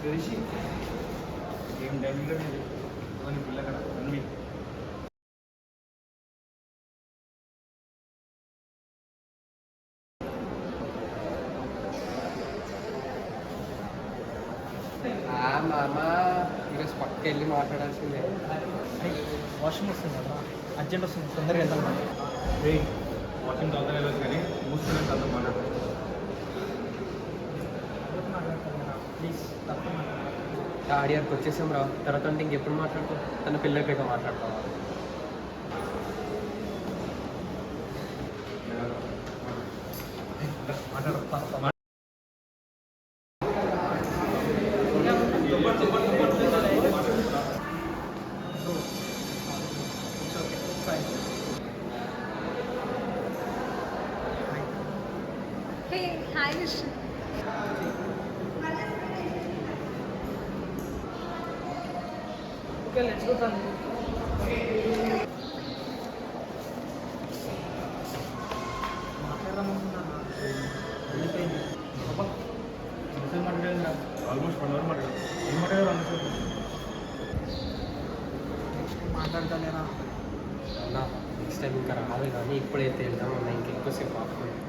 తెలిసి ఏం డైలీలో పిల్లగడ అన్నీ మామ ఈరోజు పక్క వెళ్ళి మాట్లాడాల్సిందే. వాషింగ్ వస్తుంది కదా, అర్జెంట్ వస్తుంది, తొందరగా వెళ్తాం. రే వాషింగ్ తొందరగా వెళ్ళదు కానీ మూసుకునే తొందర మాట్లాడతాం. ప్లీజ్ తప్ప ఆడియర్కి వచ్చేసాం రా. తర్వాత అంటే ఇంకెప్పుడు మాట్లాడుతాం? తన పిల్లలకైతే మాట్లాడతాం. మాట్లాడతాం. Hey, hi Vishnu. Okay, let's go. మాట్లాడదామనుకున్నాను, వెళ్ళిపోయింది. ఆల్మోస్ట్ 1 అవర్ మాట్లాడారు. ఏం మాట్లాడారు అనుకుంటున్నాను. నెక్స్ట్ మాట్లాడతానేనా అన్నా నెక్స్ట్ టైం ఇంకా రావాలి కానీ ఇప్పుడైతే వెళ్దామన్నా ఇంకెక్కువసేపు ఆపుకున్నాం.